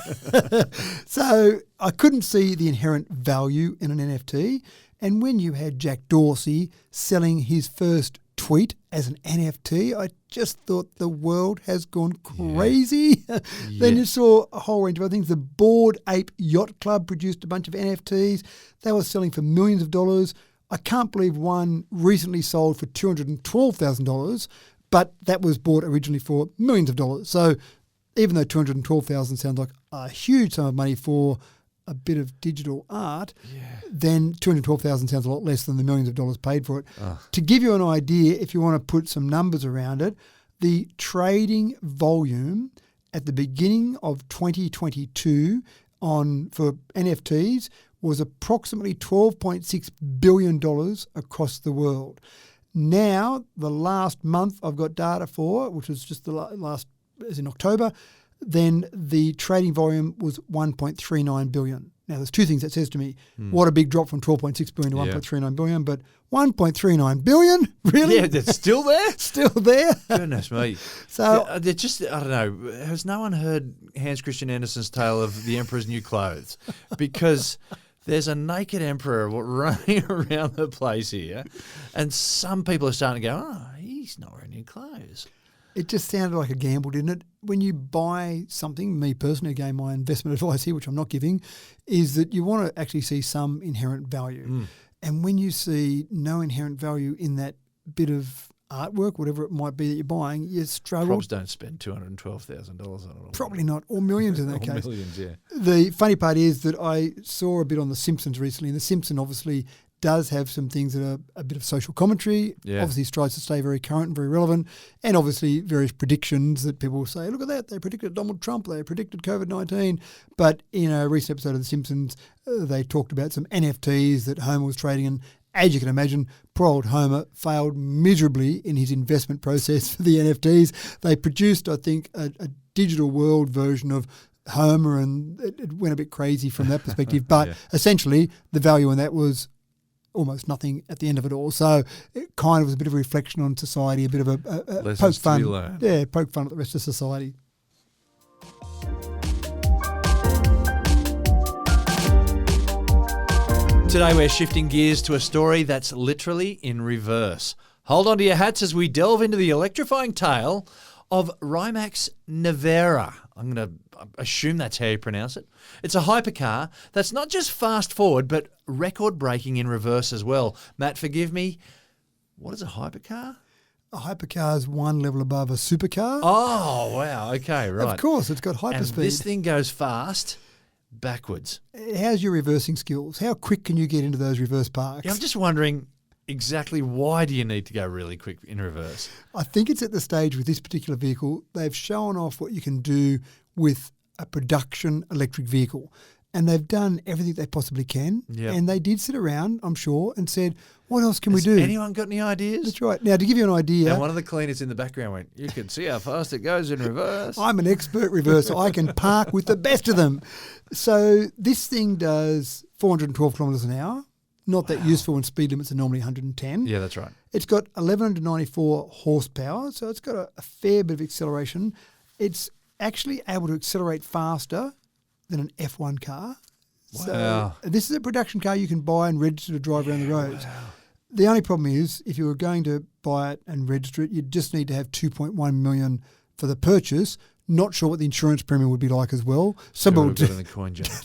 So I couldn't see the inherent value in an NFT. And when you had Jack Dorsey selling his first tweet as an NFT. I just thought the world has gone crazy. Then you saw a whole range of other things. The Bored Ape Yacht Club produced a bunch of NFTs. They were selling for millions of dollars. I can't believe one recently sold for $212,000, but that was bought originally for millions of dollars. So even though $212,000 sounds like a huge sum of money for a bit of digital art, then $212,000 sounds a lot less than the millions of dollars paid for it. To give you an idea, if you want to put some numbers around it, the trading volume at the beginning of 2022 for NFTs was approximately $12.6 billion across the world. Now, the last month I've got data for, which was just the last, as in October, then the trading volume was 1.39 billion. Now, there's two things that says to me. What a big drop from 12.6 billion to 1.39 billion, but 1.39 billion? Really? Yeah, it's still there? Still there? Goodness me. So they're just, I don't know, has no one heard Hans Christian Andersen's tale of the Emperor's New Clothes? Because there's a naked emperor running around the place here, and some people are starting to go, oh, he's not wearing new clothes. It just sounded like a gamble, didn't it? When you buy something, me personally, again, my investment advice here, which I'm not giving, is that you want to actually see some inherent value. And when you see no inherent value in that bit of artwork, whatever it might be that you're buying, you struggle. Probs don't spend $212,000 on it. Probably not, or millions in that case. Millions, yeah. The funny part is that I saw a bit on The Simpsons recently, and The Simpsons obviously does have some things that are a bit of social commentary. Obviously tries to stay very current and very relevant, and obviously various predictions that people will say, look at that, they predicted Donald Trump, they predicted COVID-19. But in a recent episode of The Simpsons, they talked about some NFTs that Homer was trading, and as you can imagine, poor old Homer failed miserably in his investment process for the NFTs. They produced, I think, a digital world version of Homer, and it went a bit crazy from that perspective. But essentially, the value in that was almost nothing at the end of it all. So it kind of was a bit of a reflection on society, a bit of a poke fun. Yeah, poke fun at the rest of society. Today we're shifting gears to a story that's literally in reverse. Hold on to your hats as we delve into the electrifying tale of Rimac's Nevera. I'm going to assume that's how you pronounce it. It's a hypercar that's not just fast forward, but record-breaking in reverse as well. Matt, forgive me, what is a hypercar? A hypercar is one level above a supercar. Oh, wow. Okay, right. Of course, it's got hyperspeed. And this thing goes fast backwards. How's your reversing skills? How quick can you get into those reverse parks? Yeah, I'm just wondering, exactly why do you need to go really quick in reverse? I think it's at the stage with this particular vehicle, they've shown off what you can do with a production electric vehicle. And they've done everything they possibly can. Yep. And they did sit around, I'm sure, and said, what else can we do? Anyone got any ideas? That's right. Now, to give you an idea. And one of the cleaners in the background went, you can see how fast it goes in reverse. I'm an expert reverser. I can park with the best of them. So this thing does 412 kilometres an hour. Not that useful when speed limits are normally 110. Yeah, that's right. It's got 1,194 horsepower, so it's got a fair bit of acceleration. It's actually able to accelerate faster than an F1 car. Wow. So this is a production car you can buy and register to drive around the roads. Wow. The only problem is if you were going to buy it and register it, you'd just need to have $2.1 million for the purchase. Not sure what the insurance premium would be like as well. Some people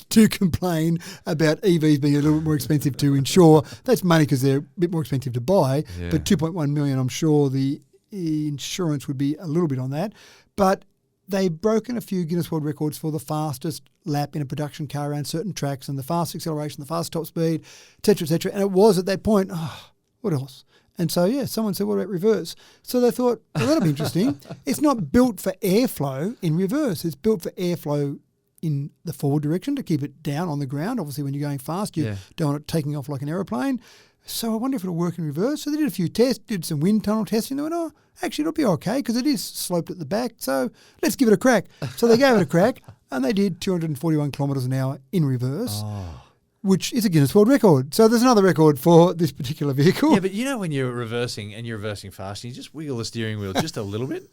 do complain about EVs being a little bit more expensive to insure. That's money because they're a bit more expensive to buy. Yeah. But $2.1 million, I'm sure the insurance would be a little bit on that. But they've broken a few Guinness World Records for the fastest lap in a production car around certain tracks and the fast acceleration, the fast top speed, et cetera, et cetera. And it was at that point, what else? And so, someone said, what about reverse? So they thought, well, that'll be interesting. It's not built for airflow in reverse. It's built for airflow in the forward direction to keep it down on the ground. Obviously, when you're going fast, you don't want it taking off like an aeroplane. So I wonder if it'll work in reverse. So they did a few tests, did some wind tunnel testing. They went, actually, it'll be okay because it is sloped at the back. So let's give it a crack. So they gave it a crack and they did 241 kilometres an hour in reverse. Which is a Guinness World Record. So there's another record for this particular vehicle. Yeah, but you know when you're reversing and you're reversing fast, and you just wiggle the steering wheel just a little bit.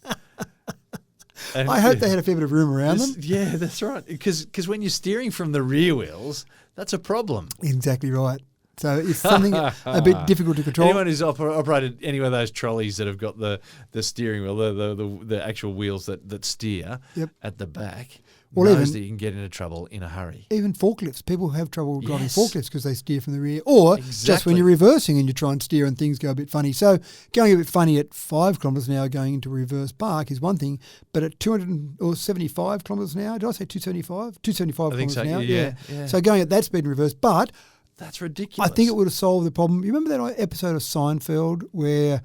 And I hope they had a fair bit of room around them. Yeah, that's right. Because when you're steering from the rear wheels, that's a problem. Exactly right. So it's something a bit difficult to control. Anyone who's operated any of those trolleys that have got the steering wheel, the actual wheels that steer at the back, knows that you can get into trouble in a hurry. Even forklifts. People have trouble driving forklifts because they steer from the rear. Or just when you're reversing and you try and steer and things go a bit funny. So going a bit funny at 5 kilometres an hour going into reverse park is one thing, but at 275 kilometres an hour, did I say 275? 275 kilometres an hour. Yeah. So going at that speed in reverse, but that's ridiculous. I think it would have solved the problem. You remember that episode of Seinfeld where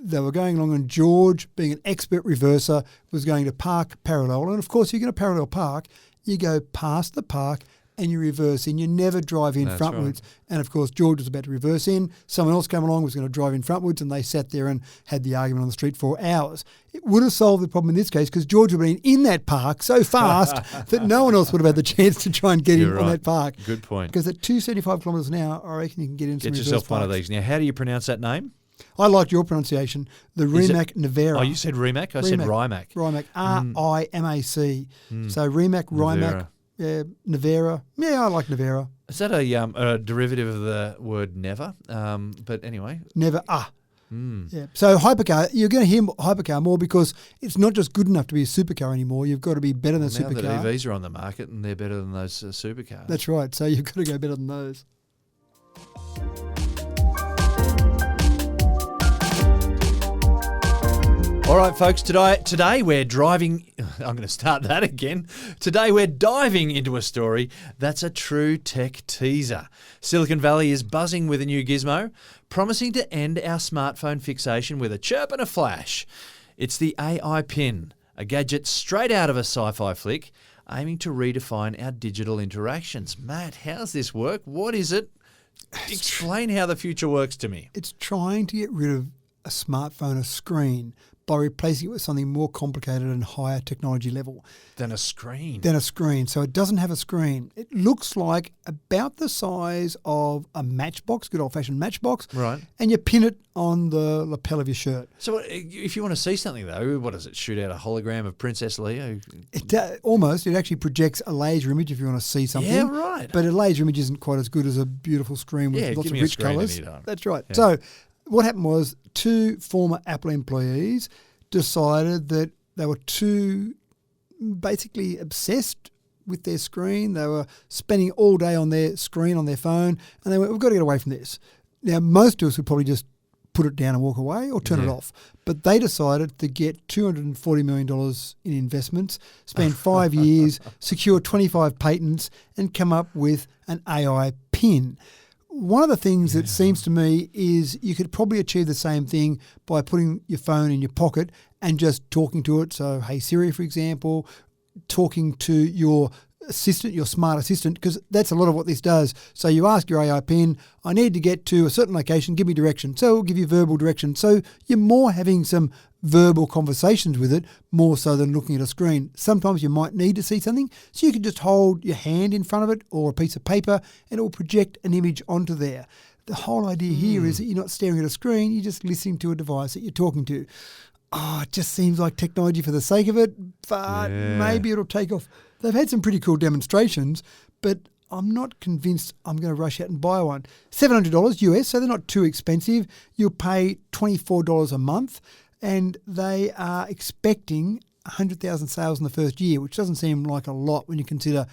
they were going along and George, being an expert reverser, was going to park parallel. And, of course, you're going to parallel park, you go past the park and you reverse in. You never drive in frontwards. Right. And, of course, George was about to reverse in. Someone else came along, was going to drive in frontwards, and they sat there and had the argument on the street for hours. It would have solved the problem in this case because George would have been in that park so fast that no one else would have had the chance to try and get on that park. Good point. Because at 275 kilometres an hour, I reckon you can get in some reverse yourself parks. one of these. Now, how do you pronounce that name? I like your pronunciation. The Rimac Nevera. Oh, you said Rimac? I said Rimac. Rimac. R-I-M-A-C. So Rimac, Rimac, Nevera. Yeah, I like Nevera. Is that a derivative of the word never? But anyway. Never. Yeah. So hypercar, you're going to hear hypercar more because it's not just good enough to be a supercar anymore. You've got to be better than a supercar. Now that EVs are on the market and they're better than those supercars. That's right. So you've got to go better than those. All right, folks, today we're driving... I'm going to start that again. Today we're diving into a story that's a true tech teaser. Silicon Valley is buzzing with a new gizmo, promising to end our smartphone fixation with a chirp and a flash. It's the AI Pin, a gadget straight out of a sci-fi flick, aiming to redefine our digital interactions. Matt, how's this work? What is it? Explain how the future works to me. It's trying to get rid of a smartphone, a screen, by replacing it with something more complicated and higher technology level. Than a screen. So it doesn't have a screen. It looks like about the size of a matchbox, good old-fashioned matchbox. Right. And you pin it on the lapel of your shirt. So if you want to see something, though, what does it, shoot out a hologram of Princess Leia? Almost. It actually projects a laser image if you want to see something. Yeah, right. But a laser image isn't quite as good as a beautiful screen with lots of rich colours. That's right. Yeah. So what happened was 2 former Apple employees decided that they were too basically obsessed with their screen. They were spending all day on their screen, on their phone, and they went, we've got to get away from this. Now, most of us would probably just put it down and walk away or turn it off. But they decided to get $240 million in investments, spend 5 years, secure 25 patents, and come up with an AI pin. One of the things that seems to me is you could probably achieve the same thing by putting your phone in your pocket and just talking to it. So, hey Siri, for example, talking to your assistant, your smart assistant, because that's a lot of what this does. So you ask your AI pin, I need to get to a certain location, give me direction. So it'll give you verbal direction. So you're more having some verbal conversations with it, more so than looking at a screen. Sometimes you might need to see something, so you can just hold your hand in front of it or a piece of paper and it will project an image onto there. The whole idea here is that you're not staring at a screen, you're just listening to a device that you're talking to. It just seems like technology for the sake of it, but maybe it'll take off. They've had some pretty cool demonstrations, but I'm not convinced I'm going to rush out and buy one. $700 US, so they're not too expensive. You'll pay $24 a month, and they are expecting 100,000 sales in the first year, which doesn't seem like a lot when you consider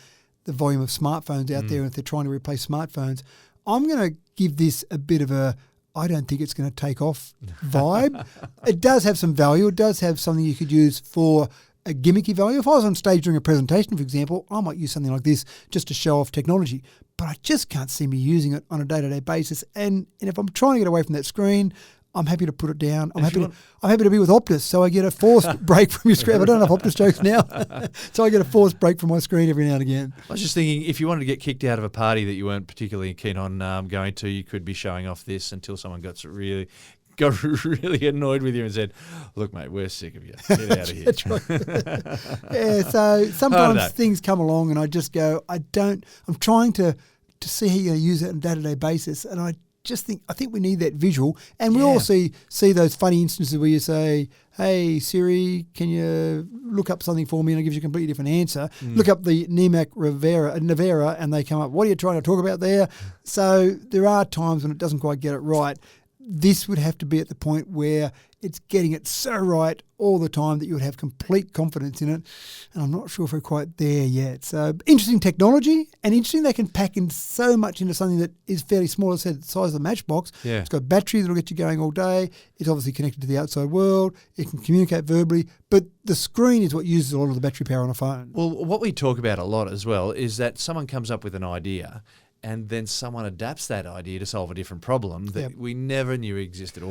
the volume of smartphones out there and if they're trying to replace smartphones. I'm going to give this a bit of a I don't think it's going to take off vibe. It does have some value. It does have something you could use for a gimmicky value. If I was on stage doing a presentation, for example, I might use something like this just to show off technology. But I just can't see me using it on a day-to-day basis. And if I'm trying to get away from that screen, I'm happy to put it down. I'm happy to be with Optus, so I get a forced break from your screen. I don't have Optus jokes now, so I get a forced break from my screen every now and again. I was just thinking, if you wanted to get kicked out of a party that you weren't particularly keen on going to, you could be showing off this until someone got really annoyed with you and said, "Look, mate, we're sick of you. Get out of here." That's right. Yeah. So sometimes things come along, and I just go, I'm trying to see how you're going to use it on a day-to-day basis, and I I think we need that visual, and we all see those funny instances where you say, "Hey Siri, can you look up something for me?" and it gives you a completely different answer. Look up the Rimac Nevera, and they come up. What are you trying to talk about there? So there are times when it doesn't quite get it right. This would have to be at the point where it's getting it so right all the time that you would have complete confidence in it. And I'm not sure if we're quite there yet. So interesting technology, and interesting they can pack in so much into something that is fairly small. As I said, the size of the matchbox. Yeah. It's got batteries that will get you going all day. It's obviously connected to the outside world. It can communicate verbally. But the screen is what uses a lot of the battery power on a phone. Well, what we talk about a lot as well is that someone comes up with an idea and then someone adapts that idea to solve a different problem that we never knew existed.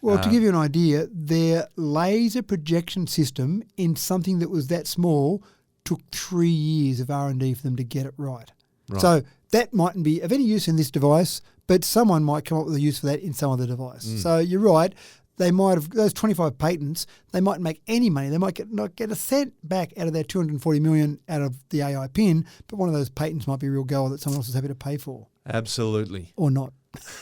Well, to give you an idea, their laser projection system in something that was that small took 3 years of R&D for them to get it right. So that mightn't be of any use in this device, but someone might come up with a use for that in some other device. So you're right. They might have, those 25 patents, they mightn't make any money. They might not get a cent back out of their $240 million out of the AI pin, but one of those patents might be a real goal that someone else is happy to pay for. Absolutely. Or not.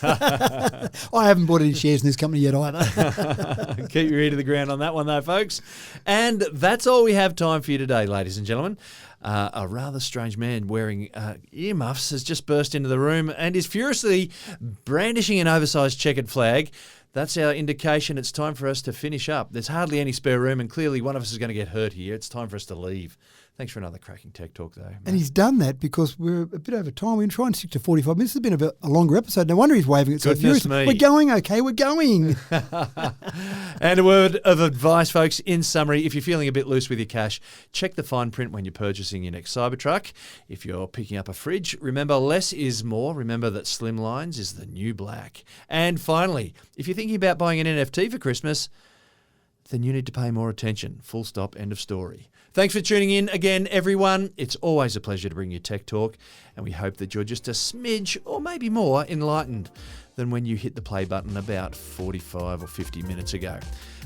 I haven't bought any shares in this company yet either. Keep your ear to the ground on that one though, folks. And that's all we have time for you today, ladies and gentlemen. A rather strange man wearing earmuffs has just burst into the room and is furiously brandishing an oversized checkered flag. That's our indication it's time for us to finish up. There's hardly any spare room, and clearly one of us is going to get hurt here. It's time for us to leave. Thanks for another cracking tech talk, though. And he's done that because we're a bit over time. We're trying to stick to 45 minutes. It's been a longer episode. No wonder he's waving it so furious. We're going okay. We're going. And a word of advice, folks. In summary, if you're feeling a bit loose with your cash, check the fine print when you're purchasing your next Cybertruck. If you're picking up a fridge, remember less is more. Remember that slim lines is the new black. And finally, if you're thinking about buying an NFT for Christmas, then you need to pay more attention. Full stop, end of story. Thanks for tuning in again, everyone. It's always a pleasure to bring you Tech Talk, and we hope that you're just a smidge or maybe more enlightened than when you hit the play button about 45 or 50 minutes ago.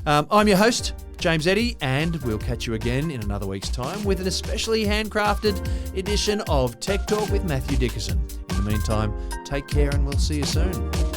I'm your host, James Eddy, and we'll catch you again in another week's time with an especially handcrafted edition of Tech Talk with Matthew Dickerson. In the meantime, take care and we'll see you soon.